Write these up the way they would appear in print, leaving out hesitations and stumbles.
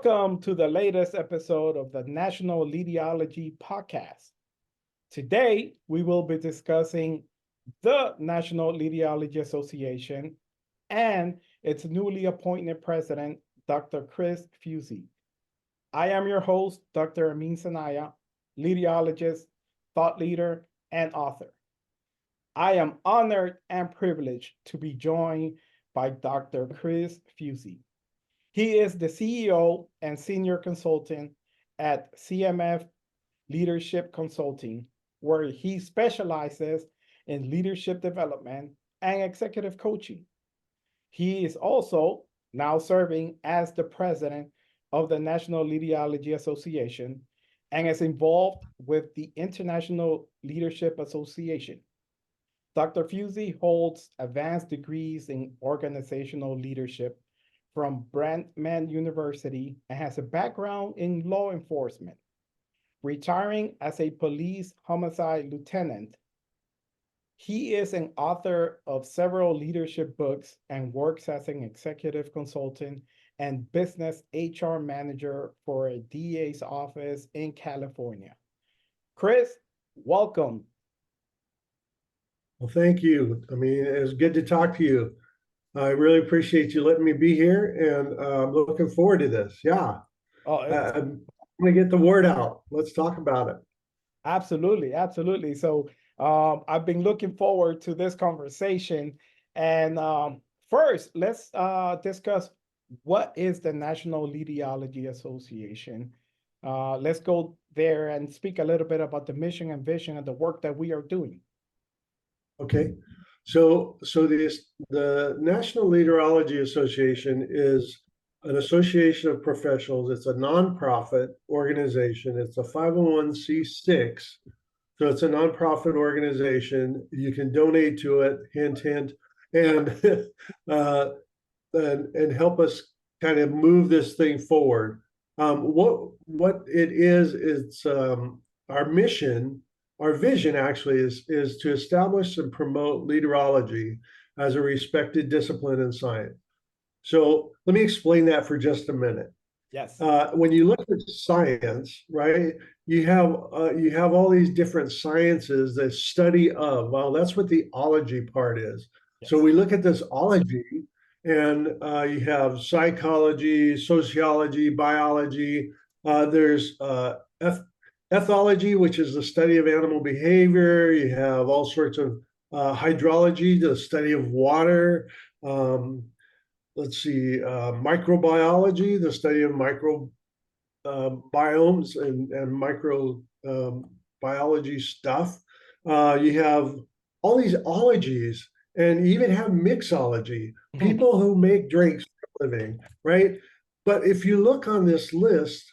Welcome to the latest episode of the National Leaderology Podcast. Today, we will be discussing the National Leaderology Association and its newly appointed president, Dr. ChrisFuzie. I am your host, Dr. Amin Sanaia, leaderologist, thought leader, and author. I am honored and privileged to be joined by Dr. ChrisFuzie. He is the CEO and senior consultant at CMF Leadership Consulting, where he specializes in leadership development and executive coaching. He is also now serving as the president of the National Leaderology Association and is involved with the International Leadership Association. Dr. Fuzie holds advanced degrees in organizational leadership from Brandman University and has a background in law enforcement, retiring as a police homicide lieutenant. He is an author of several leadership books and works as an executive consultant and business HR manager for a DA's office in California. Chris, welcome. Well, thank you. I mean, it was good to talk to you. I really appreciate you letting me be here, and I'm looking forward to this. Yeah, I'm going to get the word out. Let's talk about it. Absolutely, absolutely. So I've been looking forward to this conversation. And first, let's discuss what is the National Leaderology Association. Let's go there and speak a little bit about the mission and vision of the work that we are doing. Okay. So the National Leaderology Association is an association of professionals. It's a nonprofit organization. It's a 501c6. So it's a nonprofit organization. You can donate to it, hint, hint, and and help us kind of move this thing forward. What it is, it's our mission. Our vision actually is to establish and promote leaderology as a respected discipline in science. So let me explain that for just a minute. Yes. When you look at science, right, you have all these different sciences, the study of. Well, that's what the ology part is. Yes. So we look at this ology, and you have psychology, sociology, biology. There's ethology, which is the study of animal behavior. You have all sorts of hydrology, the study of water. Microbiology, the study of biomes and microbiology stuff. You have all these ologies, and you even have mixology, people who make drinks for a living, right? But if you look on this list,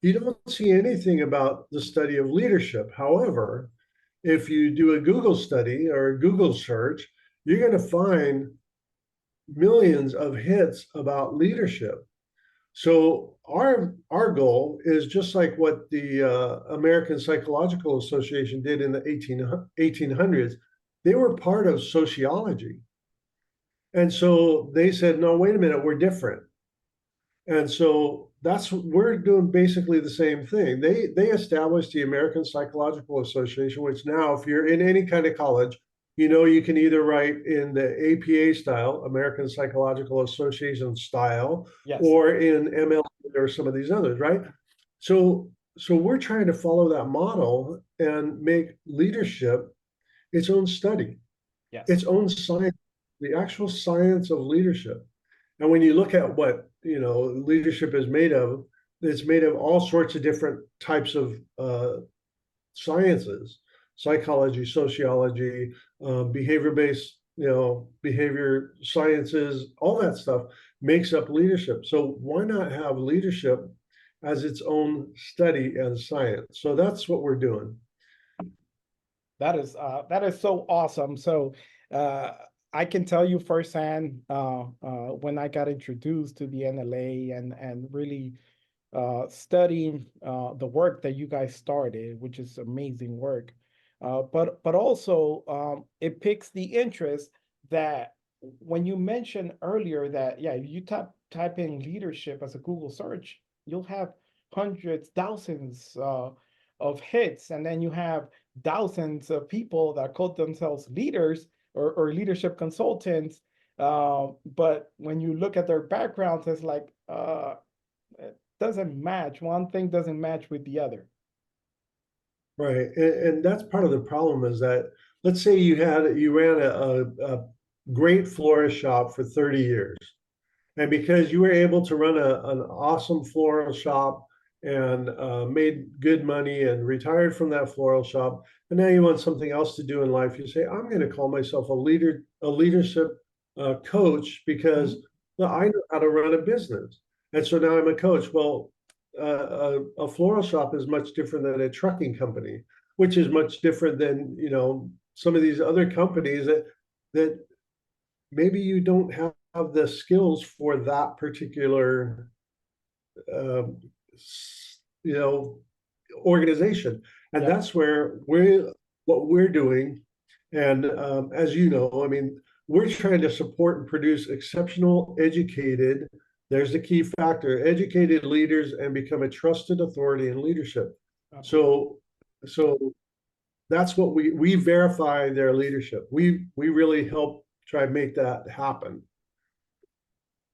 you don't see anything about the study of leadership. However, if you do a Google study or a Google search, you're going to find millions of hits about leadership. So our goal is just like what the American Psychological Association did in the 1800s. They were part of sociology. And so they said, no, wait a minute, we're different. And so we're doing basically the same thing. They established the American Psychological Association, which now, if you're in any kind of college, you can either write in the APA style, American Psychological Association style, yes, or in MLA or some of these others, right? So we're trying to follow that model and make leadership its own study, yes, its own science, the actual science of leadership. And when you look at what leadership is made of, it's made of all sorts of different types of sciences: psychology, sociology, behavior-based, behavior sciences. All that stuff makes up leadership. So why not have leadership as its own study and science? So that's what we're doing. That is so awesome. So I can tell you firsthand when I got introduced to the NLA and really studying the work that you guys started, which is amazing work. But also it piques the interest that when you mentioned earlier that, yeah, you type in leadership as a Google search, you'll have hundreds, thousands of hits, and then you have thousands of people that call themselves leaders or leadership consultants. But when you look at their backgrounds, it's like it doesn't match. One thing doesn't match with the other. Right. And that's part of the problem is that let's say you ran a great florist shop for 30 years. And because you were able to run an awesome floral shop and made good money and retired from that floral shop, and now you want something else to do in life, you say, I'm going to call myself a leadership coach because Mhm. well, I know how to run a business. And so now I'm a coach. Well, a floral shop is much different than a trucking company, which is much different than, some of these other companies that maybe you don't have the skills for that particular um, you know organization, and Yeah, that's where what we're doing. And as you know, I mean, we're trying to support and produce exceptional educated, there's the key factor, educated leaders and become a trusted authority in leadership. absolutely. So that's what we verify their leadership. We really help try to make that happen.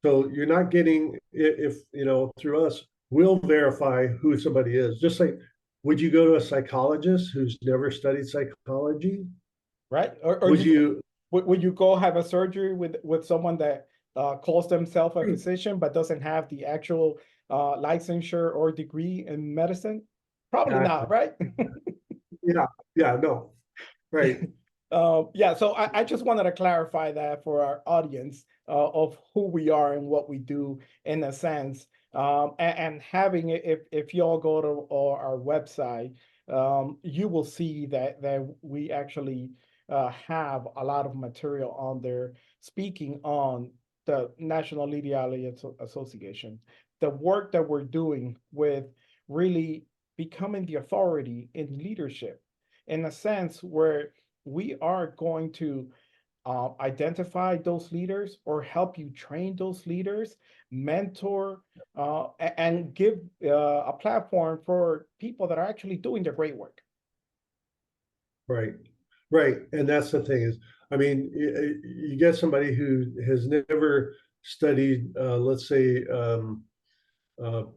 So you're not getting, if through us, we'll verify who somebody is. Just like, would you go to a psychologist who's never studied psychology? Right? Or Would you you? would you go have a surgery with someone that calls themselves a physician but doesn't have the actual licensure or degree in medicine? Probably Exactly. not, right? Yeah, yeah, no, right, Yeah, so I just wanted to clarify that for our audience of who we are and what we do in a sense. And having it, if y'all go to our website, you will see that we actually have a lot of material on there speaking on the National Leaderology Association, the work that we're doing with really becoming the authority in leadership in a sense where we are going to identify those leaders or help you train those leaders, mentor, and give a platform for people that are actually doing the great work. right, right. And that's the thing is, I mean, you get somebody who has never studied, let's say,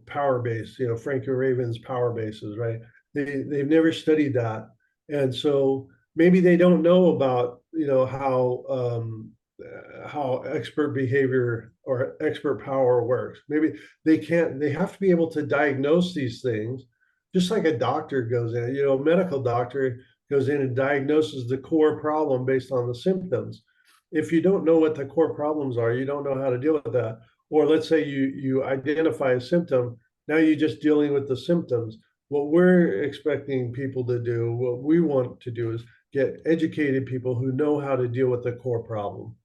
power base, Frankie Raven's power bases, right? They've never studied that. And so maybe they don't know about, how expert behavior or expert power works. Maybe they have to be able to diagnose these things, just like a doctor goes in, a medical doctor goes in and diagnoses the core problem based on the symptoms. If you don't know what the core problems are, you don't know how to deal with that. Or let's say you identify a symptom, now you're just dealing with the symptoms. What we're expecting people to do, what we want to do is get educated people who know how to deal with the core problem.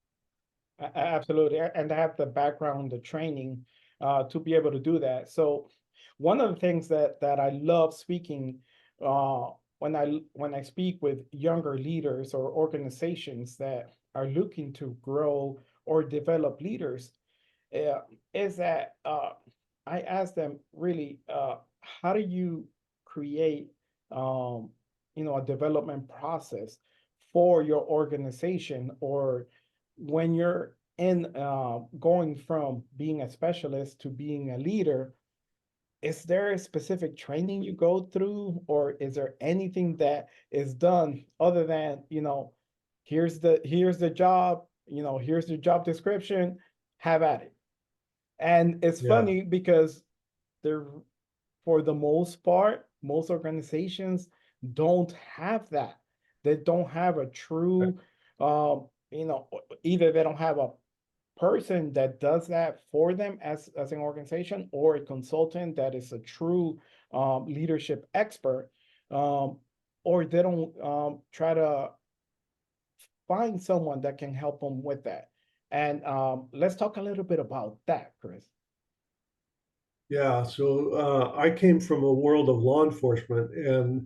Absolutely, and to have the background, the training to be able to do that. So, one of the things that I love speaking when I speak with younger leaders or organizations that are looking to grow or develop leaders uh, is that I ask them really, how do you create, um, a development process for your organization, or when you're in going from being a specialist to being a leader, is there a specific training you go through, or is there anything that is done other than, here's the job, here's the job description, have at it. And it's Yeah. funny because they're, for the most part, most organizations don't have that. They don't have a true, either they don't have a person that does that for them as an organization, or a consultant that is a true leadership expert, um, or they don't try to find someone that can help them with that. And let's talk a little bit about that, Chris. Yeah, so I came from a world of law enforcement, and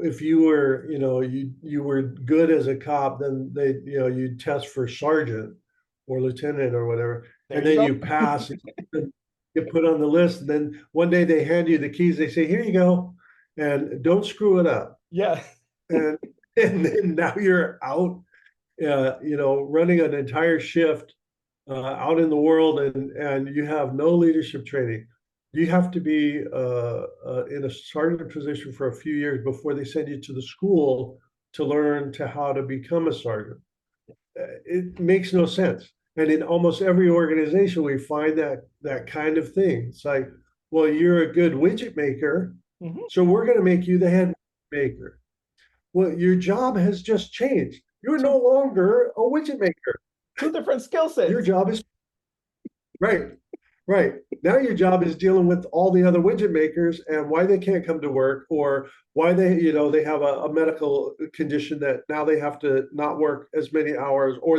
if you were, you were good as a cop, then you'd test for sergeant or lieutenant or whatever, There and you then go. you pass. get put on the list, and then one day they hand you the keys. They say, "Here you go, and don't screw it up." Yeah. And then now you're out, running an entire shift out in the world, and you have no leadership training. You have to be in a sergeant position for a few years before they send you to the school to learn how to become a sergeant. It makes no sense. And in almost every organization, we find that kind of thing. It's like, well, you're a good widget maker, so we're going to make you the head maker. Well, your job has just changed. You're no longer a widget maker. Two different skill sets. Your job is right. Now your job is dealing with all the other widget makers and why they can't come to work, or why they have a medical condition that now they have to not work as many hours, or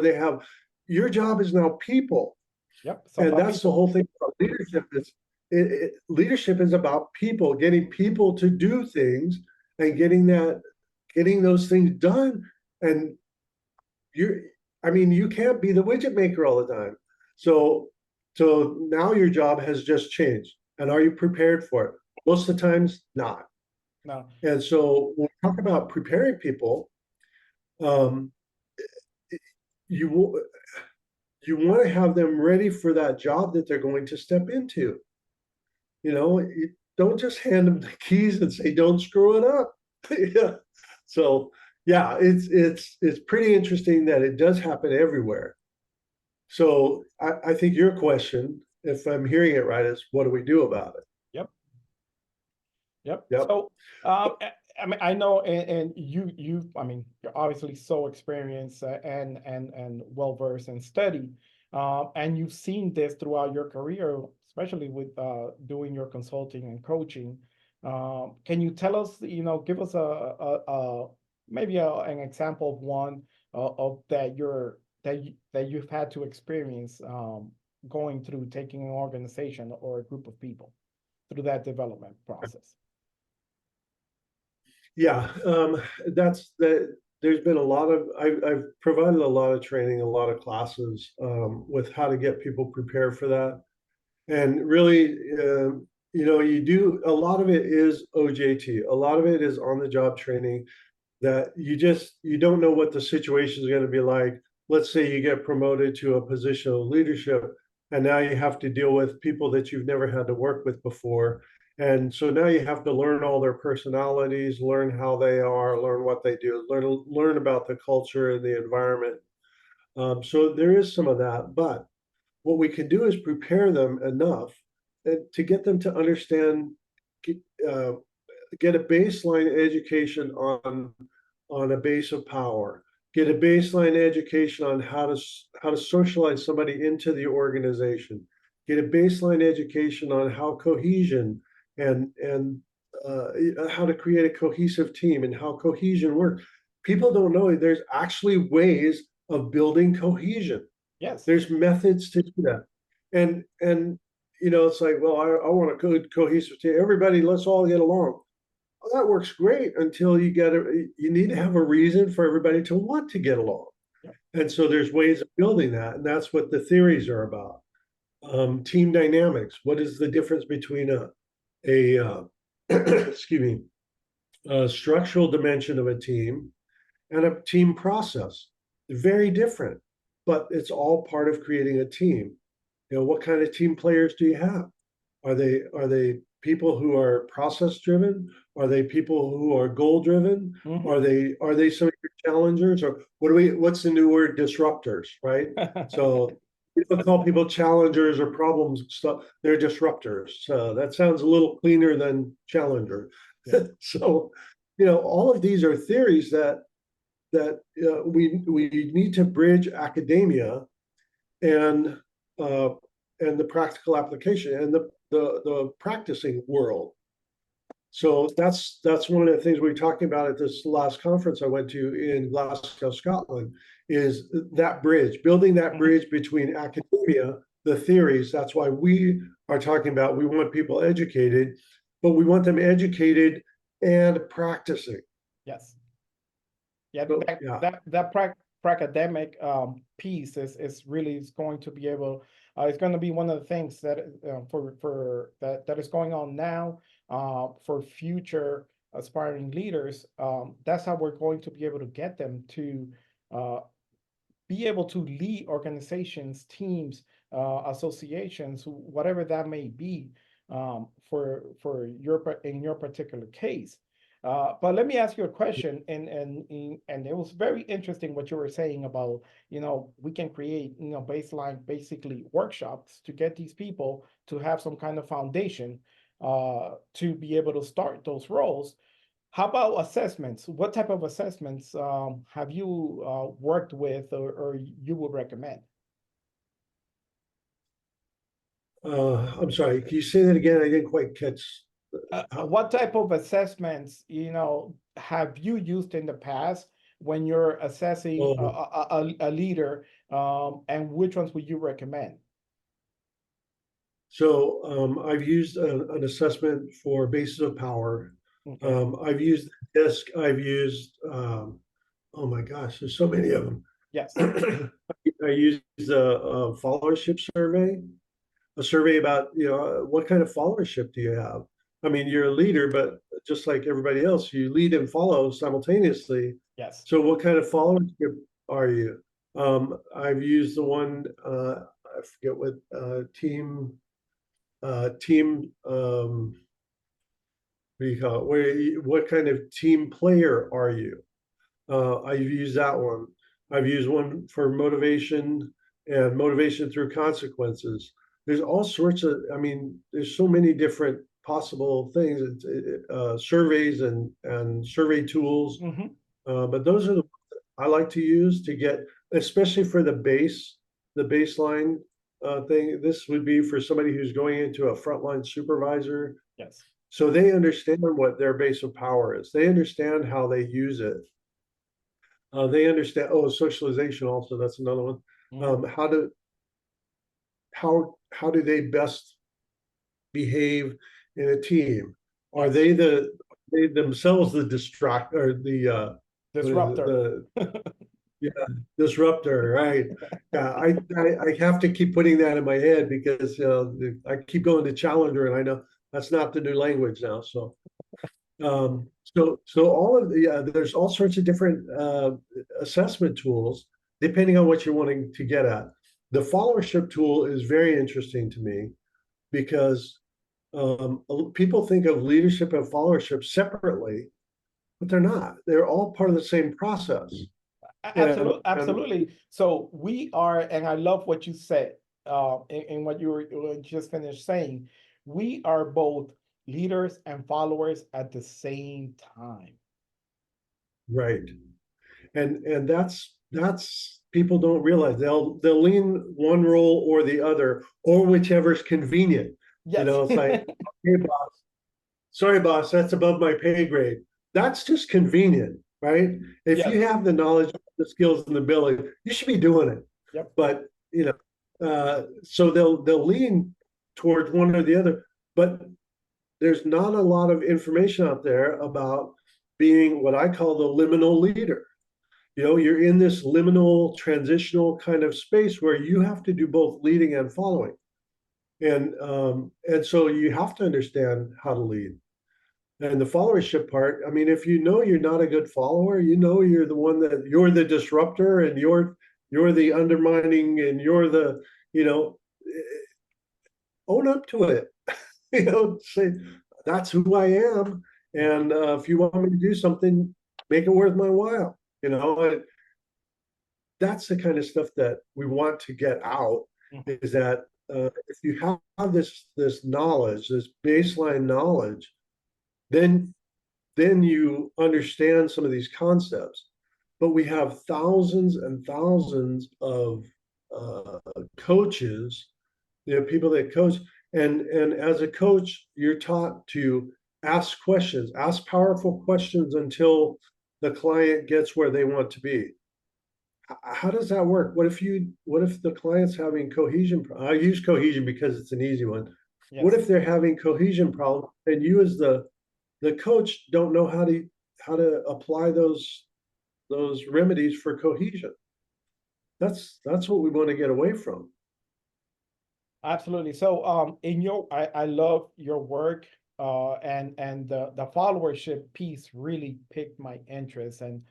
your job is now people. Yep. And that's the whole thing about leadership leadership is about people, getting people to do things and getting those things done. And you can't be the widget maker all the time. So now your job has just changed. And are you prepared for it? Most of the times, not. No. And so when we talk about preparing people, you want to have them ready for that job that they're going to step into. You don't just hand them the keys and say, "Don't screw it up." Yeah. So yeah, it's pretty interesting that it does happen everywhere. So I think your question, if I'm hearing it right, is what do we do about it? Yep. Yep. So, I know, and you're obviously so experienced and well versed in study, and you've seen this throughout your career, especially with doing your consulting and coaching. Can you tell us, give us maybe an example of one of that you've had to experience going through taking an organization or a group of people through that development process? Yeah, there's been a lot of, I've provided a lot of training, a lot of classes with how to get people prepared for that. And really, you do, a lot of it is OJT, a lot of it is on the job training, that you don't know what the situation is going to be like. Let's say you get promoted to a position of leadership, and now you have to deal with people that you've never had to work with before. And so now you have to learn all their personalities, learn how they are, learn what they do, learn about the culture and the environment. So there is some of that, but what we can do is prepare them enough to get them to understand, get a baseline education on a base of power, get a baseline education on how to socialize somebody into the organization, get a baseline education on how cohesion and how to create a cohesive team and how cohesion works. People don't know there's actually ways of building cohesion. Yes. There's methods to do that. And it's like, well, I want a good cohesive team. Everybody, let's all get along. Well, that works great until you need to have a reason for everybody to want to get along. Yeah. And so there's ways of building that. And that's what the theories are about. Team dynamics. What is the difference between a excuse me, a structural dimension of a team and a team process? Very different, but it's all part of creating a team. What kind of team players do you have? Are they people who are process driven? Are they people who are goal driven? Mm-hmm. Are they some of your challengers? Or what's the new word? Disruptors, right? So we don't call people challengers or problems stuff. They're disruptors. So that sounds a little cleaner than challenger. Yeah. So, all of these are theories that we need to bridge academia and the practical application and the practicing world. So that's one of the things we were talking about at this last conference I went to in Glasgow, Scotland, is that bridge, building that bridge between academia, the theories. That's why we are talking about, we want people educated, but we want them educated and practicing. Yes. Yeah, So, that academic piece is really is going to be able. It's going to be one of the things that for that is going on now for future aspiring leaders. That's how we're going to be able to get them to uh, be able to lead organizations, teams, associations, whatever that may be, for your in your particular case. But let me ask you a question, and it was very interesting what you were saying about, we can create, baseline, basically workshops to get these people to have some kind of foundation to be able to start those roles. How about assessments? What type of assessments have you worked with, or you would recommend? I'm sorry, can you say that again? I didn't quite catch. What type of assessments, have you used in the past when you're assessing Oh, a leader, and which ones would you recommend? so I've used an assessment for basis of power. Okay. I've used DISC. I've used, oh my gosh, there's so many of them. Yes. I used a followership survey, a survey about, what kind of followership do you have? I mean, you're a leader, but just like everybody else, you lead and follow simultaneously. Yes. So what kind of followership are you? I've used the one, I forget what team what do you call it? What kind of team player are you? I've used that one. I've used one for motivation and motivation through consequences. There's all sorts of, I mean, there's so many different possible things, surveys and survey tools. Mm-hmm. But those are the I like to use to get, especially for the baseline thing. This would be for somebody who's going into a frontline supervisor. Yes. So they understand what their base of power is. They understand how they use it. They understand. Oh, socialization also. That's another one. Mm-hmm. How do they best behave in a team? Are Yes. they themselves the distract or the what is it, Disruptor. the yeah, disruptor, right? Yeah, I have to keep putting that in my head because I keep going to Challenger, and I know that's not the new language now. So all of the there's all sorts of different assessment tools depending on what you're wanting to get at. The followership tool is very interesting to me because people think of leadership and followership separately, but they're not. They're all part of the same process. Absolutely, And absolutely. So we are, and I love what you said, in what you were just finished saying. We are both leaders and followers at the same time. right. And that's people don't realize they'll lean one role or the other or whichever's convenient. Yes. It's like, hey boss, sorry boss, that's above my pay grade. That's just convenient, right? If Yes. you have the knowledge, the skills, and the ability, you should be doing it. Yep. But so they'll lean towards one or the other, but there's not a lot of information out there about being what I call the liminal leader. You're in this liminal transitional kind of space where you have to do both leading and following. And so you have to understand how to lead. And the followership part, I mean, if you're not a good follower, you're the one that you're the disruptor and you're the undermining and you're the, own up to it. Say that's who I am. And if you want me to do something, make it worth my while. That's the kind of stuff that we want to get out. Is that if you have this knowledge, this baseline knowledge, then you understand some of these concepts. But we have thousands and thousands of coaches, people that coach, and as a coach, you're taught to ask questions, ask powerful questions until the client gets where they want to be. How does that work? What if the client's having cohesion? I use cohesion because it's an easy one. Yes. What if they're having cohesion problems and you as the coach don't know how to apply those remedies for cohesion? That's what we want to get away from. Absolutely. So, I love your work, and the followership piece really piqued my interest. And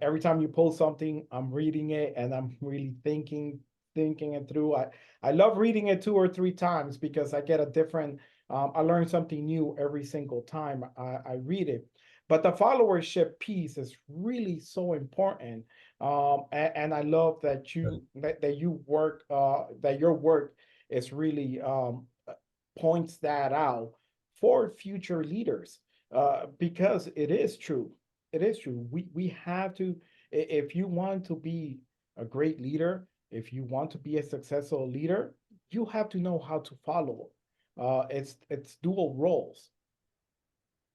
every time you post something, I'm reading it and I'm really thinking it through. I love reading it 2 or 3 times because I get a different. I learn something new every single time I read it. But the followership piece is really so important, and I love that you work that your work is really points that out for future leaders, because it is true. It is true. We have to, if you want to be a great leader, if you want to be a successful leader, you have to know how to follow. It's dual roles.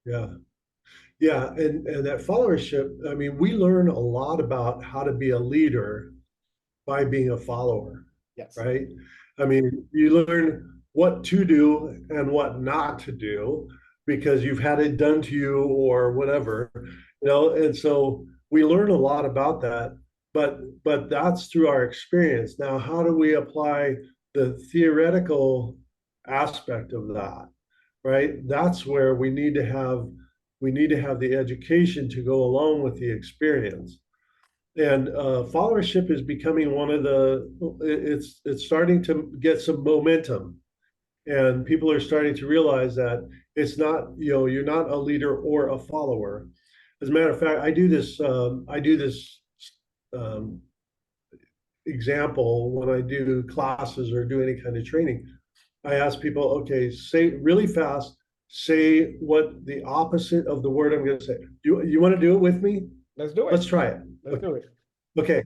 Yeah. Yeah, and that followership, I mean, we learn a lot about how to be a leader by being a follower, Yes. right? I mean, you learn what to do and what not to do because you've had it done to you or whatever, and so we learn a lot about that, but that's through our experience. Now, how do we apply the theoretical aspect of that, right? That's where we need to have the education to go along with the experience. And followership is becoming one of it's starting to get some momentum, and people are starting to realize that it's not, you're not a leader or a follower. As a matter of fact, I do this um, example when I do classes or do any kind of training. I ask people, okay, say really fast, say what the opposite of the word I'm going to say. You want to do it with me? Let's do Let's it. try it. Let's do it. Okay.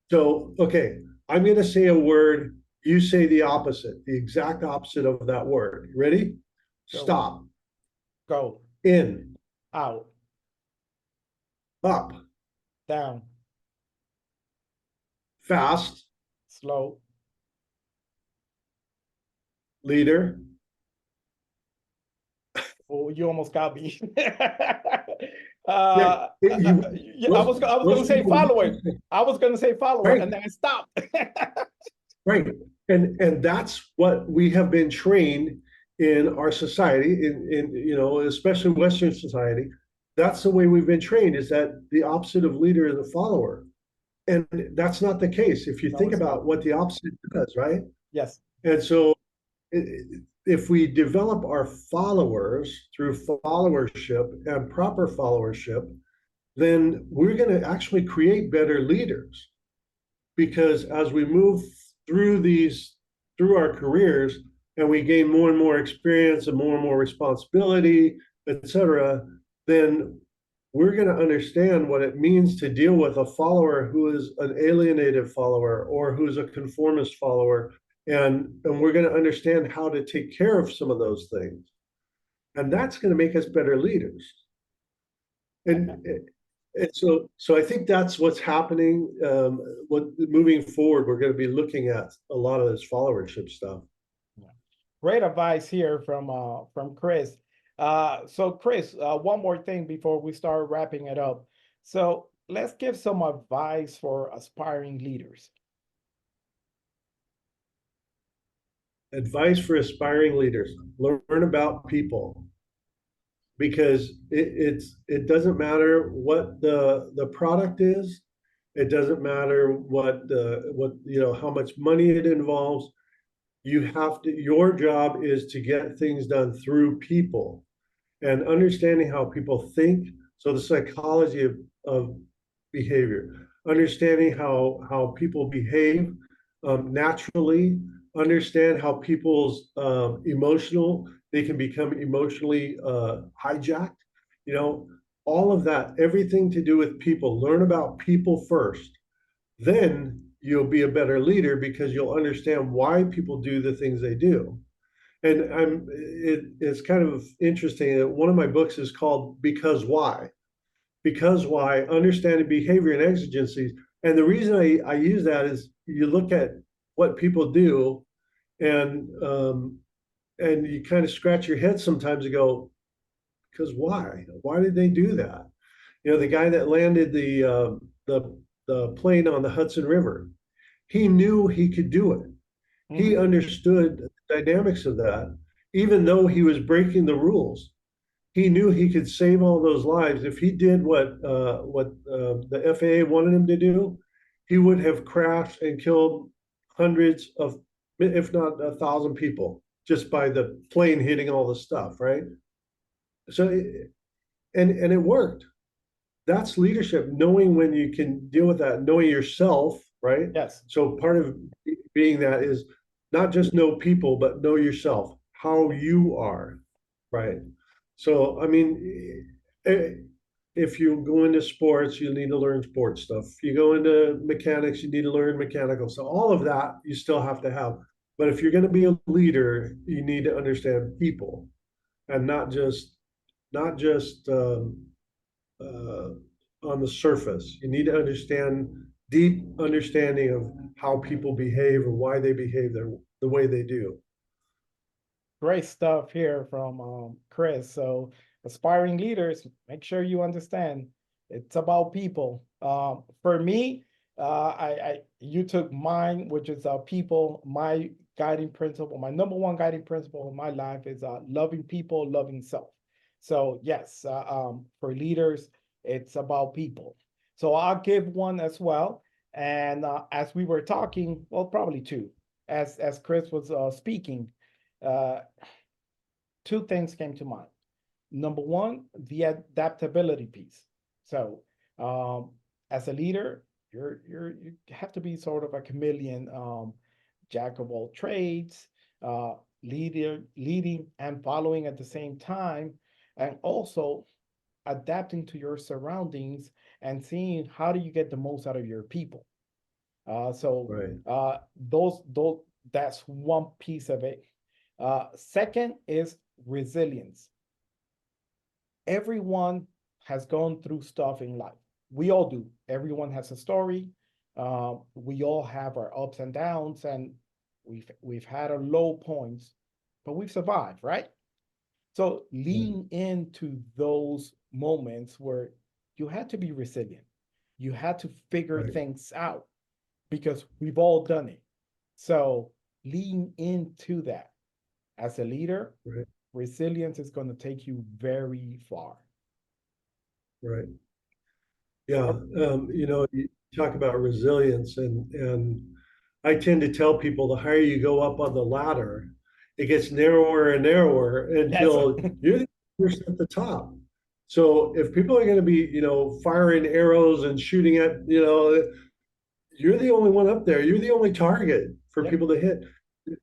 So, okay, I'm going to say a word. You say the opposite, the exact opposite of that word. Ready? Go. Stop. Go. In. Out. Up. Down. Fast. Slow. Leader. Oh, you almost got me. Yeah. Yeah, I was gonna Most say people, follow it. I was gonna say follow it, right, and then I stopped. right. And that's what we have been trained in our society, especially Western society. That's the way we've been trained, is that the opposite of leader is a follower. And that's not the case if you No, think it's not. about what the opposite does, right? Yes. And so if we develop our followers through followership and proper followership, then we're going to actually create better leaders, because as we move through our careers and we gain more and more experience and more responsibility, etc., then we're going to understand what it means to deal with a follower who is an alienated follower or who's a conformist follower, and we're going to understand how to take care of some of those things, and that's going to make us better leaders. And so I think that's what's happening. What moving forward, we're going to be looking at a lot of this followership stuff. Great advice here from Chris. So Chris, one more thing before we start wrapping it up. So let's give some advice for aspiring leaders. Advice for aspiring leaders: learn about people, because it doesn't matter what the product is. It doesn't matter what how much money it involves. Your job is to get things done through people and understanding how people think. So the psychology of behavior, understanding how people behave naturally, understand how people's they can become emotionally hijacked. You know, all of that, everything to do with people. Learn about people first. Then you'll be a better leader because you'll understand why people do the things they do. And it's kind of interesting that one of my books is called Because Why? Because why? Understanding behavior and exigencies. And the reason I use that is you look at what people do, and you kind of scratch your head sometimes and go, because why? Why did they do that? The guy that landed the the plane on the Hudson River. He knew he could do it. He understood the dynamics of that, even though he was breaking the rules. He knew he could save all those lives. If he did what the FAA wanted him to do, he would have crashed and killed hundreds of, if not 1,000 people, just by the plane hitting all the stuff, right? So, and it worked. That's leadership, knowing when you can deal with that, knowing yourself, right? Yes. So part of being that is not just know people, but know yourself, how you are, right? So, I mean, if you go into sports, you need to learn sports stuff. If you go into mechanics, you need to learn mechanical. So all of that you still have to have. But if you're going to be a leader, you need to understand people and not just on the surface. You need to understand deep understanding of how people behave and why they behave the way they do. Great stuff here from Chris. So aspiring leaders, make sure you understand it's about people. For me, you took mine, which is people. My guiding principle, my number one guiding principle in my life is loving people, loving self. So yes, for leaders, it's about people. So I'll give one as well. And as we were talking, well, probably two, as Chris was speaking, uh, two things came to mind. Number one, the adaptability piece. So, as a leader, you have to be sort of a chameleon, jack of all trades, leading and following at the same time, and also adapting to your surroundings and seeing how do you get the most out of your people. So Right. those that's one piece of it. Second is resilience. Everyone has gone through stuff in life. We all do. Everyone has a story. We all have our ups and downs, and we've had our low points, but we've survived, right? So lean into those moments where you had to be resilient. You had to figure Right. things out because we've all done it. So lean into that. As a leader, Right. resilience is going to take you very far. Right. Yeah. You talk about resilience, and I tend to tell people the higher you go up on the ladder, it gets narrower and narrower Yes. until you're the person at the top. So if people are going to be, firing arrows and shooting at, you're the only one up there. You're the only target for Yep. people to hit,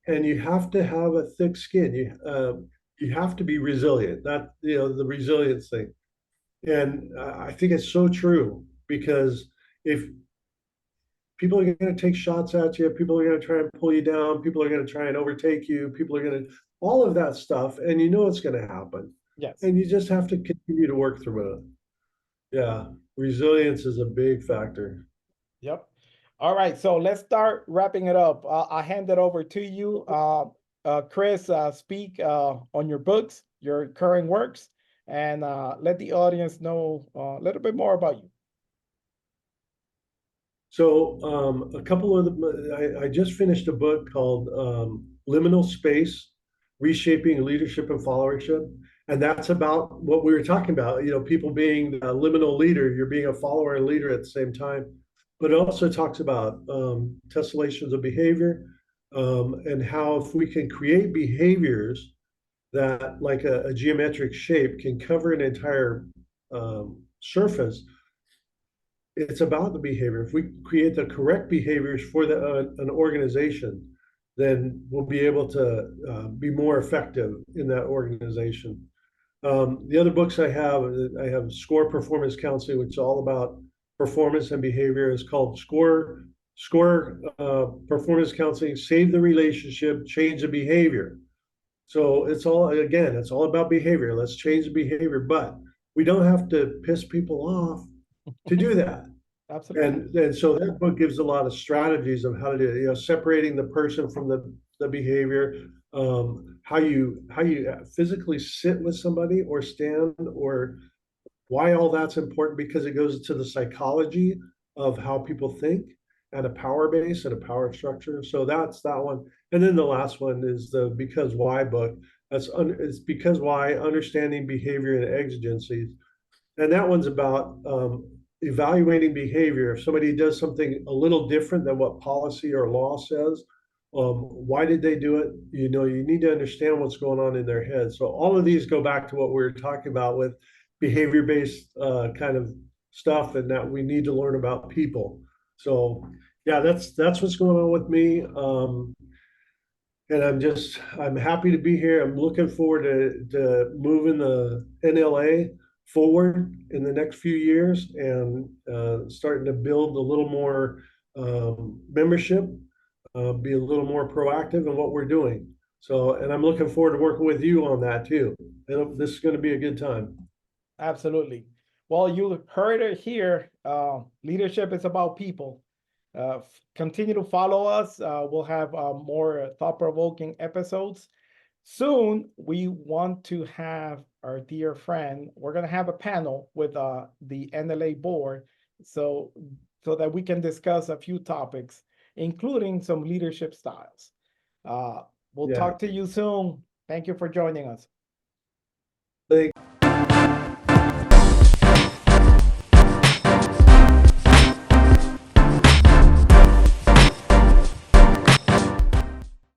and you have to have a thick skin. You have to be resilient. That the resilience thing, and I think it's so true because if people are going to take shots at you, people are going to try and pull you down, people are going to try and overtake you, people are going to all of that stuff, and it's going to happen, Yes. and you just have to continue to work through it. Yeah, resilience is a big factor. Yep. All right. So let's start wrapping it up. I'll hand it over to you. Chris, speak on your books, your current works, and let the audience know a little bit more about you. So a couple of I just finished a book called Liminal Space: Reshaping Leadership and Followership, and that's about what we were talking about. People being a liminal leader, you're being a follower and leader at the same time. But it also talks about tessellations of behavior, and how if we can create behaviors that, like a geometric shape, can cover an entire surface. It's about the behavior. If we create the correct behaviors for an organization, then we'll be able to be more effective in that organization. The other books I have Score Performance Counseling, which is all about performance and behavior. It's called Score Performance Counseling: Save the Relationship, Change the Behavior. So it's all about behavior. Let's change the behavior, but we don't have to piss people off to do that. Absolutely. And so that book gives a lot of strategies of how to do it, separating the person from the behavior, how you physically sit with somebody or stand, or why all that's important, because it goes to the psychology of how people think and a power base and a power structure. So that's that one. And then the last one is the Because Why book. It's Because Why, Understanding Behavior and Exigencies. And that one's about evaluating behavior. If somebody does something a little different than what policy or law says, why did they do it? You know, you need to understand what's going on in their head. So all of these go back to what we were talking about with behavior-based kind of stuff, and that we need to learn about people. So yeah, that's what's going on with me. And I'm happy to be here. I'm looking forward to moving the NLA forward in the next few years and starting to build a little more membership, be a little more proactive in what we're doing. So, and I'm looking forward to working with you on that too. And this is going to be a good time. Absolutely. Well, you heard it here. Leadership is about people. Continue to follow us. We'll have more thought-provoking episodes. Soon, we want to have our dear friend, we're going to have a panel with the NLA board so that we can discuss a few topics, including some leadership styles. We'll talk to you soon. Thank you for joining us. Thank